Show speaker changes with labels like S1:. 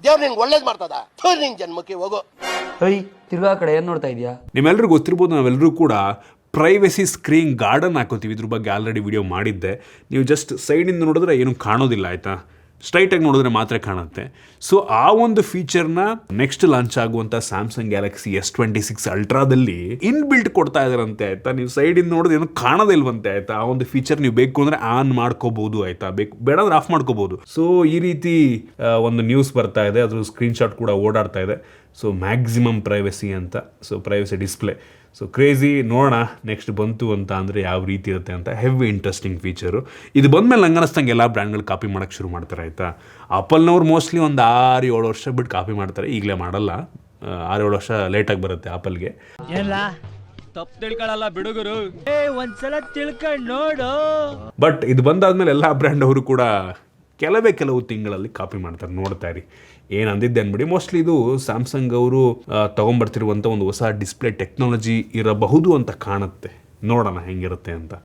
S1: ದೇವ್ರು ನಿಂಗೆ ಒಳ್ಳೇದು ಮಾಡ್ತದ, ನಿಂಗೆ ಜನ್ಮಕ್ಕೆ ಹೋಗೋ.
S2: ತಿರ್ಗಾ ಕಡೆ ಏನ್ ನೋಡ್ತಾ ಇದೀಯಾ?
S3: ನಿಮ್ಮೆಲ್ಲರಿಗೂ ಗೊತ್ತಿರ್ಬೋದು, ನಾವೆಲ್ಲರೂ ಕೂಡ ಪ್ರೈವಸಿ ಸ್ಕ್ರೀನ್ ಗಾರ್ಡನ್ ಹಾಕೋತೀವಿ. ಇದ್ರ ಬಗ್ಗೆ ಆಲ್ರೆಡಿ ವಿಡಿಯೋ ಮಾಡಿದ್ದೆ. ನೀವು ಜಸ್ಟ್ ಸೈಡಿಂದ ನೋಡಿದ್ರೆ ಏನು ಕಾಣೋದಿಲ್ಲ, ಆಯಿತಾ? ಸ್ಟ್ರೈಟಾಗಿ ನೋಡಿದ್ರೆ ಮಾತ್ರ ಕಾಣುತ್ತೆ. ಸೊ ಆ ಒಂದು ಫೀಚರ್ನ ನೆಕ್ಸ್ಟ್ ಲಾಂಚ್ ಆಗುವಂಥ ಸ್ಯಾಮ್ಸಂಗ್ ಗ್ಯಾಲಕ್ಸಿ S26 ಅಲ್ಟ್ರಾದಲ್ಲಿ ಇನ್ಬಿಲ್ಟ್ ಕೊಡ್ತಾ ಇದ್ದಾರಂತೆ, ಆಯಿತಾ? ನೀವು ಸೈಡಿಂದ ನೋಡಿದ್ರೆ ಏನು ಕಾಣೋದಿಲ್ವಂತೆ, ಆಯಿತಾ? ಆ ಒಂದು ಫೀಚರ್ ನೀವು ಬೇಕು ಅಂದರೆ ಆನ್ ಮಾಡ್ಕೋಬೋದು, ಆಯಿತಾ? ಬೇಡಂದ್ರೆ ಆಫ್ ಮಾಡ್ಕೋಬೋದು. ಸೊ ಈ ರೀತಿ ಒಂದು ನ್ಯೂಸ್ ಬರ್ತಾ ಇದೆ, ಅದ್ರ ಸ್ಕ್ರೀನ್ಶಾಟ್ ಕೂಡ ಓಡಾಡ್ತಾ ಇದೆ. ಸೊ ಮ್ಯಾಕ್ಸಿಮಮ್ ಪ್ರೈವಸಿ ಅಂತ, so privacy display. So crazy. ನೋಡೋಣ ನೆಕ್ಸ್ಟ್ ಬಂತು ಅಂತ ಅಂದರೆ ಯಾವ ರೀತಿ ಇರುತ್ತೆ ಅಂತ. Heavy interesting feature. ಇದು ಬಂದಮೇಲೆ ನಂಗೆ ಅನ್ನಿಸ್ತಂಗೆ ಎಲ್ಲ ಬ್ರ್ಯಾಂಡ್ಗಳು ಕಾಪಿ ಮಾಡೋಕ್ಕೆ ಶುರು ಮಾಡ್ತಾರೆ, ಆಯಿತಾ? ಆಪಲ್ನವ್ರು ಮೋಸ್ಟ್ಲಿ ಒಂದು 6-7 ವರ್ಷ ಬಿಟ್ಟು ಕಾಪಿ ಮಾಡ್ತಾರೆ, ಈಗಲೇ ಮಾಡಲ್ಲ. 6-7 ವರ್ಷ ಲೇಟಾಗಿ ಬರುತ್ತೆ ಆಪಲ್ಗೆ.
S4: ತಪ್ಪು ತಿಳ್ಕೊಳ್ಳಲ್ಲ ಬಿಡುಗರು, ಒಂದ್ಸಲ ತಿಳ್ಕೊಂಡು ನೋಡು.
S3: ಬಟ್ ಇದು ಬಂದಾದ್ಮೇಲೆ ಎಲ್ಲ ಬ್ರ್ಯಾಂಡ್ ಅವರು ಕೂಡ ಕೆಲವು ತಿಂಗಳಲ್ಲಿ ಕಾಪಿ ಮಾಡ್ತಾರೆ. ನೋಡ್ತಾ ಇರಿ. ಏನು ಅಂದಿದ್ದೆ ಅನ್ಬಿಡಿ. ಮೋಸ್ಟ್ಲಿ ಇದು ಸ್ಯಾಮ್ಸಂಗ್ ಅವರು ತೊಗೊಂಬರ್ತಿರುವಂಥ ಒಂದು ಹೊಸ ಡಿಸ್ಪ್ಲೇ ಟೆಕ್ನಾಲಜಿ ಇರಬಹುದು ಅಂತ ಕಾಣುತ್ತೆ. ನೋಡೋಣ ಹೆಂಗಿರುತ್ತೆ ಅಂತ.